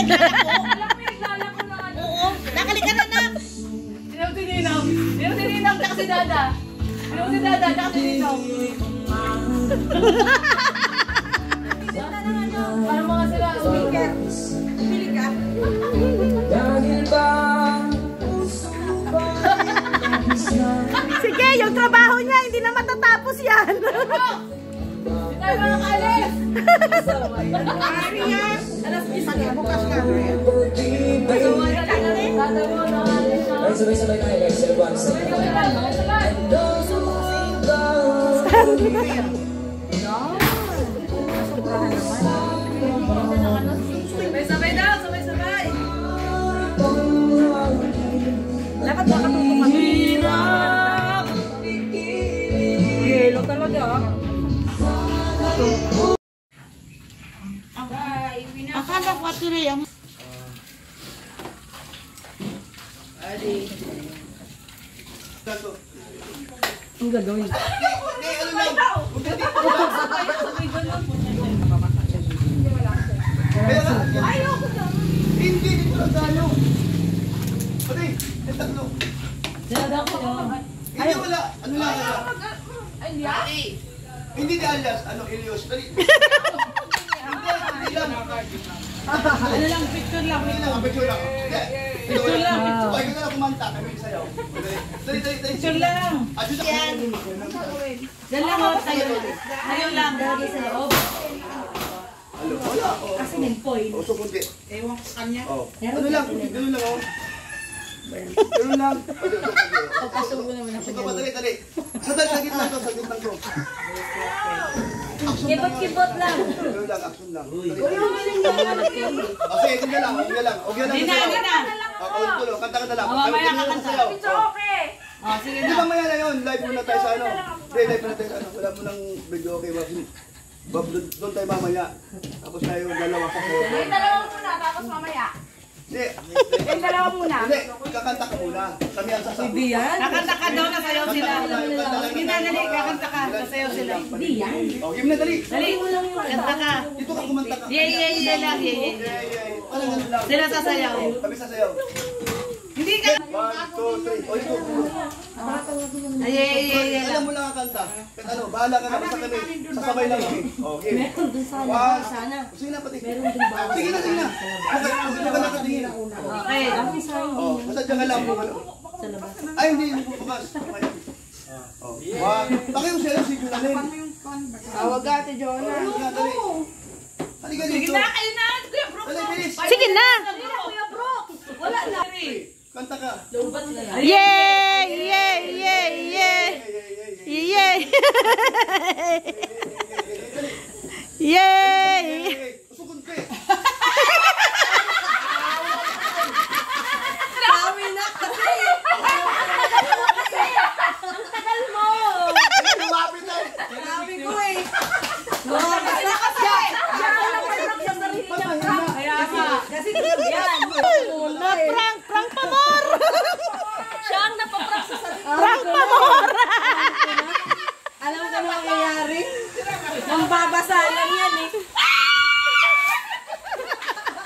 naglalako. Alam mo, naglalako na ano. Oo, nakalikan na na. Sino si Ninong? Sino si Ninong? Tsaka si Dada. Sino si Dada? Tsaka si Ninong. Parang mga sila. Speaker. Pili ka. Sige, yung trabaho niya, hindi na matatapos yan. Tayo mga kalis! Ari yan! Alas 10 Bukas ka. Sabay-sabay tayo guys, everyone. Sabay-sabay daw, sabay-sabay! Dapat makatutok kami. Yelo talaga. Akala ko ito na yung... Ang gagawin. Hindi, dito lang tayo. Pati, tatlo. Hindi wala. Ano lang? Alias? Hindi di alias. Ano, Elios. Dali. Hindi lang. Ano lang, picture lang. Hindi lang, picture lang. Picture lang. Okay, ka na kumanta. Kami sayaw. Dali. Picture lang. Yan. Diyan lang ako sa'yo. Ngayon lang. Dali sa loob. Wala. Kasi nag-point. O, so kunti. Ewan ko sa kanya. Ano lang, ganun lang ako. Ganun lang. Pagpasubo naman ako. Ito pa, dali. Sa gitna to, sa gitna to. Kibot-kibot lang. Ganun lang, action lang. Okay, ito na lang. Hindi na. Tulo, kanta ka na lang. Mamaya kakanta. It's okay! Sige Hindi na. mamaya na yun. Live muna tayo sa ano. Hindi, live muna tayo sa ano. Wala mo ng video, okay, Bob, doon tayo mamaya. Tapos tayo dalawa sa Yung dalawa muna, tapos mamaya. Hindi. Yung dalawa muna. Hindi, kakanta ka muna. Kami ang sasabi. Kakanta ka daw, nasayaw sila. Sige na, dali. Kakanta ka. Nasayaw sila. Hindi yan. Oh, game na, dali. Dali. Kanta ka. Dito ka kumanta ka. Yeah lang. Parang ano lang. Sila sasayaw. Kami sasayaw. Hindi ka. 1, 2, 3. O, ito. Yeah. Alam mo lang ang kanta. Kahit ano, bahala ka na. Basta kami. Sasabay lang kami. Okay. Meron dun sana. Sige na, pati. Sige na. Huwag ka nakatingin. Okay. Oh, basta dyan ka lang. Ay, hindi. Bukas. Oh. Pakiyo siya si Junalyn. Tawag ate Jonah. Halika dito. Sige na, kayo na! Kuya Bro! Dali, bilis. Sige na! Kuya Bro! Wala na! Kanta ka. Yay! Yay! Usukon ka Dami na kasi. Ang tagal mo! Lumapit na. Dami ko eh. Basta kasi! Siya ko lang prank sa sarili niya. Kaya nga. Kasi yan. Prank pa more! Siya ang napaprank sa sarili niya. Prank pa more! Alam mo kung mangyayari? Mambabasa lang yan eh.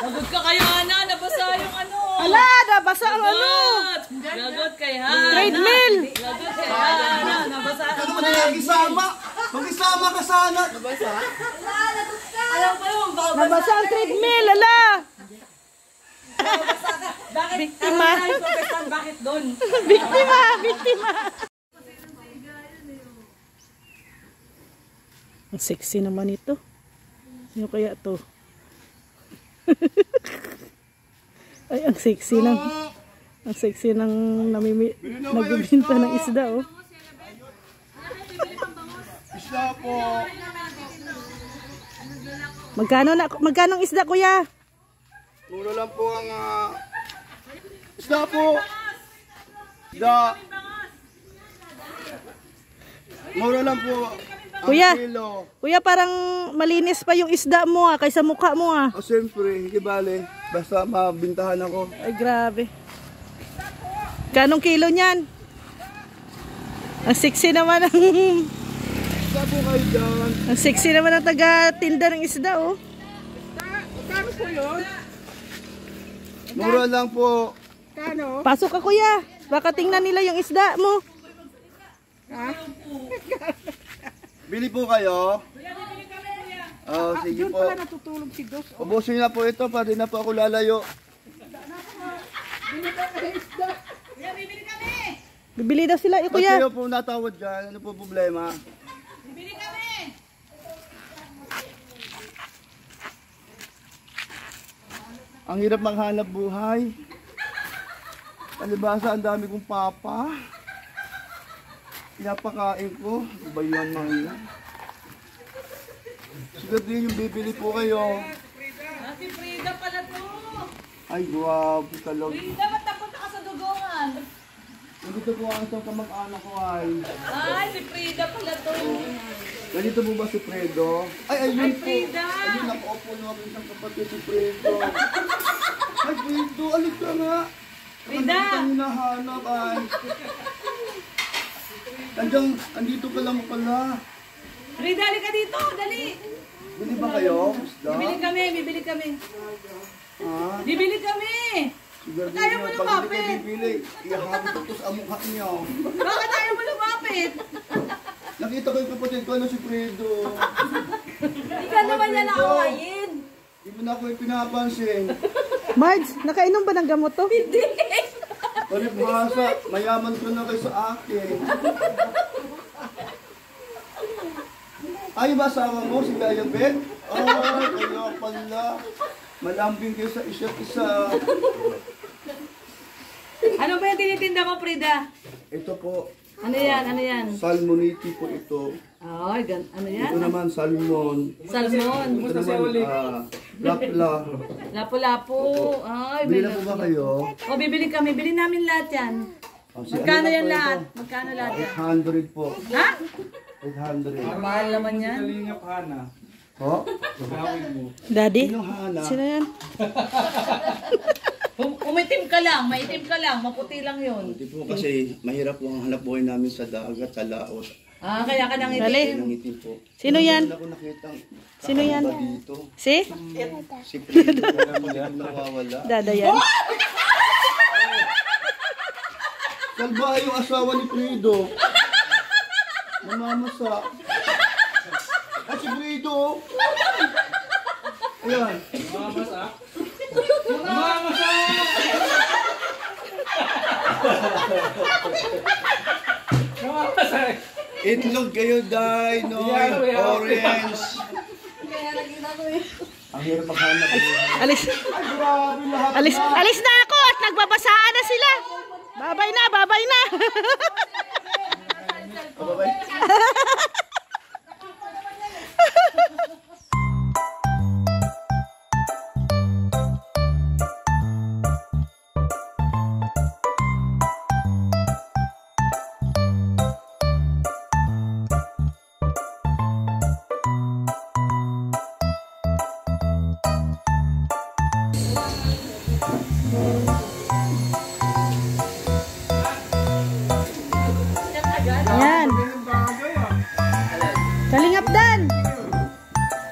Lagot ka kayo, Ana. Nabasa yung ano. Ala, nabasa ang ano! Lagot kay Hana. Treadmill! Lagot kay Hana. Nabasa Ano mo na mag-isama? Mag-isama ka sana. Alam ko yung mambabasa. Nabasa ang treadmill, ala! Bakit? Biktima. Bakit doon? Biktima! Ang sexy naman ito. Sino kaya to? Ay, ang sexy ng nagbibinta ng isda, oh. Isda po. Magkano ang isda, kuya? Mura lang po ang isda po. Isda. Mura lang po ang Kuya. kilo. Kuya, parang malinis pa yung isda mo, kaysa mukha mo, ah. O siyempre, hindi bale. Basta mabintahan ako. Ay, grabe. Kanong kilo niyan? Ang sexy naman ang... Isda po kayo dyan. Ang sexy naman ang taga-tinda ng isda, oh. Kano po yun? Mura lang po. Pasok ka kuya. Baka tingnan nila yung isda mo. Bili po kayo. Oh, sige po. Ubusin na po ito, pati na po ako lalayo. Bibili daw sila, Ba't kuya. kayo po natawad dyan? Ano po problema? Bibili kami! Ang hirap maghanap buhay. Palibasa, ang dami kong papa. Pinapakain ko. Ba yan mga yan? Sigad din yung bibili po kayo. Si Frida pala to! Ay, guwapo talaga. Frida, ba't napunta ka sa dugongan? Nandito po ang isang kamag-anak ko ay. Ay, si Frida pala to! Nandito po ba si Fredo? Ay, ayun po. Frida! Ayun, nakaupo na ako isang kapatid si Fredo. Ay, Fredo, alit ka nga. Frida! Ang hinahanap ay. Andito ka lang pala. Frida, halika dito! Dali! Bili ba kayo? Isda? Bibili kami! Ha? Bibili kami! Siguro Tayo mo pag lumapit. hindi ka bibili, ihahabit ito sa mukha niyo. Bakit tayo mo lumapit? Nakita ko yung kapatid ko, ano si Fredo. Hindi ka naman niya nakawain! Hindi mo na ako yung pinapansin. Marge, nakainom ba ng gamot to? Hindi! Palibhasa, mayaman ko na kayo sa akin. Ay, ba asawa mo, si Gaya Bet? Ay, kaya pala. Malambing kayo sa isa't isa. Ano ba yung tinitinda mo, Frida? Ito po, Ano yan? Ano yan? salmoniti po ito. Ay, ano yan? Ito naman, salmon. Salmon. Ito naman, lapla. Lapu-lapu. Ay, Bili na po ba kayo? O, bibili kami. Bili namin lahat yan. Oh, si Magkano ano yan po lahat? ito? Magkano lahat yan? 800 po. Ha? 800. Mahal naman yan. Ho? Daddy? Sinong Hana? Sino yan? Umitim ka lang. Maitim ka lang. Maputi lang yun. Hindi po kasi mahirap po ang hanap buhay namin sa dagat, sa laot. Ah, kaya ka nang Dali. itim. Nangitim po. Sino yan? Meron ako nakitang Sino yan? kakaiba dito. Si? Si Fredo na nawawala. Dada yan. Kalba yung asawa ni Fredo. Namamasa. Ah, si Fredo. Ayan. Namamasa? Namamasa! Itlog kayo, Day, Noy, orange. Ang hirap maghanap. Alis. Ay, grabe lahat. Alis na ako at nagbabasaan na sila. Babay na, babay na. Babay. Yan. Kalingap Dan.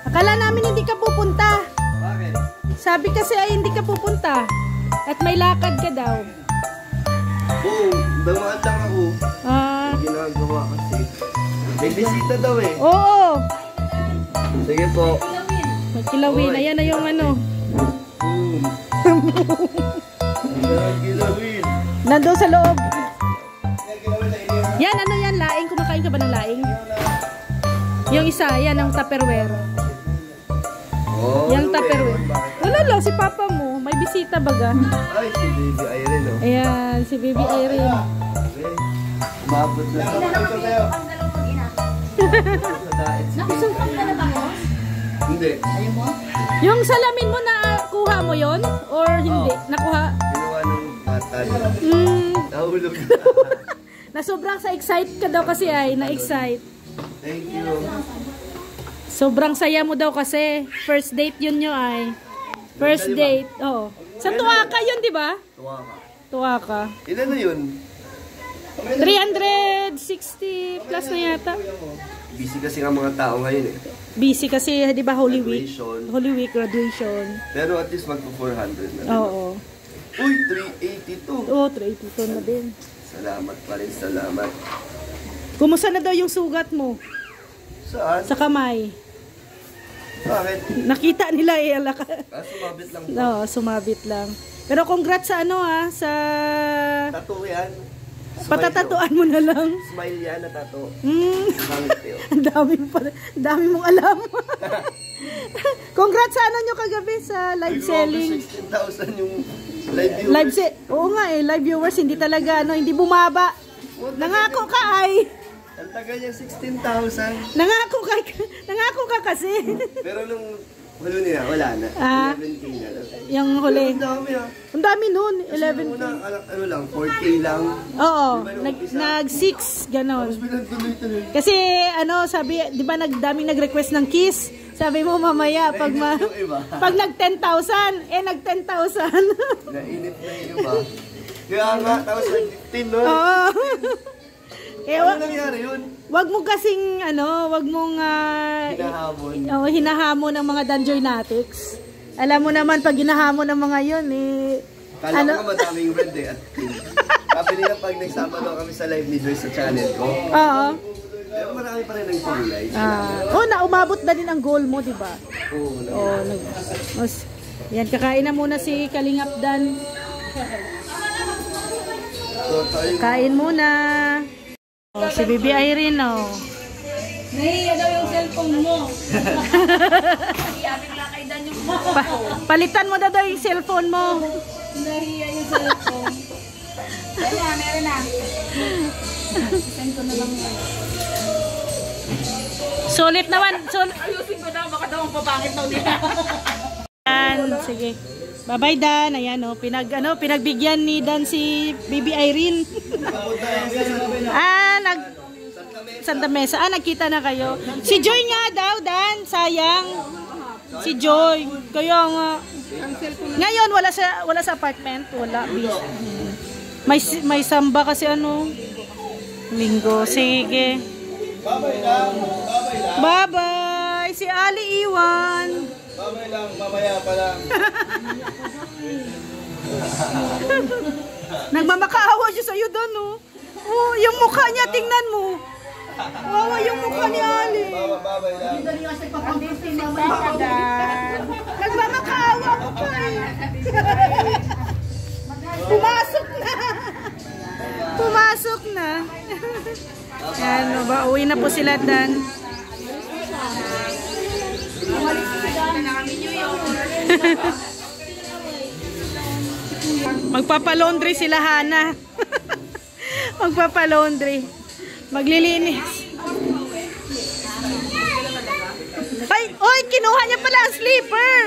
Akala namin hindi ka pupunta. Bakit? Sabi kasi ay hindi ka pupunta. At may lakad ka daw. Oo, damaan lang ako. Ah, Ginagawa kasi. May bisita daw eh. oo. Sige po. Magkilawin. Ayan na yung ano. Boom. Gilawin. Nandun sa loob. Gilawin na ini. Yan, ano yan? Laing. Kumakain ka ba ng laing? Yung isa, yan ang Tupperware. Oh, Yung Tupperware. Wala lang, si papa mo. May bisita baga. Ay, si Baby Irene, oh. Ayan, si Baby Irene. Okay. Umabot na. Ito tayo. Sa daet si Baby. Hindi. Yung salamin mo na kuha mo yon or hindi? Nakuha? Ginawa ng bata niya. Nahulog na. Na sobrang sa excite ka daw kasi ay, na-excite. Thank you. Sobrang saya mo daw kasi. First date yun nyo ay. First date. Oo. Sa Tuwaka yun, di ba? Tuwa ka. Tuwaka. Ilan na yun? 360 plus na yata. Busy kasi nga mga tao ngayon eh. Busy kasi, di ba, Holy Week? Graduation. Holy Week graduation. Pero at least magpo 400 na. Oo. Uy, 382. Oo, 382 na din. Salamat pa rin, salamat. Kumusta na daw yung sugat mo? Saan? Sa kamay. Bakit? Nakita nila alaka. Sumabit lang po. No, sumabit lang. Pero congrats sa sa Tattoo yan. patatatuan mo na lang. Smile yan na tattoo. Ang dami mong alam. Congrats sa nyo kagabi sa live selling. 16,000 yung live viewers. Oo nga live viewers hindi talaga hindi bumaba. Nangako ka Ang tagal niya 16,000. Nangako ka kasi. Pero nung huli nila, wala na. 11K na lang. Yung huli. Ang dami Ang dami nun, Kasi 11. una, ano lang, 4K lang. Oo, nag-6 ganon. Tapos pinagtuloy-tuloy. Kasi sabi, 'di ba daming nag-request ng kiss? Sabi mo mamaya pag Yung iba. pag nag 10,000, nag 10,000. Nainip na yung iba. Kaya nga, tapos nag-15 nun. Oo. Ano nangyari yun? Wag mo kasing wag mong Hinahamon. hinahamon ng mga Danjoynatics. Alam mo naman pag hinahamon ng mga 'yon Kala ko nga madaming red at pink. Sabi nila pag nagsama daw kami sa live ni Joyce sa channel ko. Oo. Pero marami pa rin nagpulay. Umabot na din ang goal mo, 'di ba? Oo. Yan, kakain na muna si Kalingap Dan. Kain muna. Si Bibi Irene, Nahiya daw yung cellphone mo. Iyabig lang kay Dan yung palitan mo daw yung cellphone mo. nahiya yung cellphone. Kaya, meron na. Send ko na lang yan. Sulit naman. Ayusin ko daw, baka daw ang papangit daw nila. Sige. Bye-bye Dan. Ayan pinagbigyan ni Dan si Bibi Irene. Santa Mesa. Nagkita na kayo. Si Joy nga daw, Dan. Sayang. Si Joy. Kaya nga. Ngayon, wala sa apartment. Wala. May samba kasi linggo. Sige. Bye-bye lang. Bye-bye. Si Ali Iwan. Bye-bye lang. Mamaya pa lang. Nagmamakaawa siya sa'yo doon, Oh, yung mukha niya, tingnan mo. Wawa yung mukha ni Ali. Bye-bye lang. Nagmamakaawa ko pa Pumasok na. Uwi na po sila, Dan. Magpapalaundry sila, Hana. Magpapalaundry. Maglilinis. Oy, kinuha niya pala ang slipper.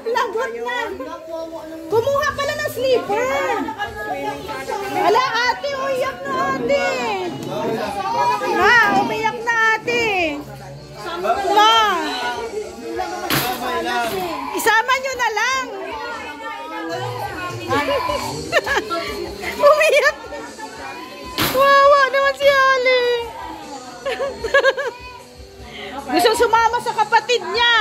Lagot na. Kumuha pala ng slipper. Ala, ate, umiyak na ate. Umiyak na ate. Isama nyo na lang. Umiyak. Wawa naman si Ali. Gusto sumama sa kapatid niya.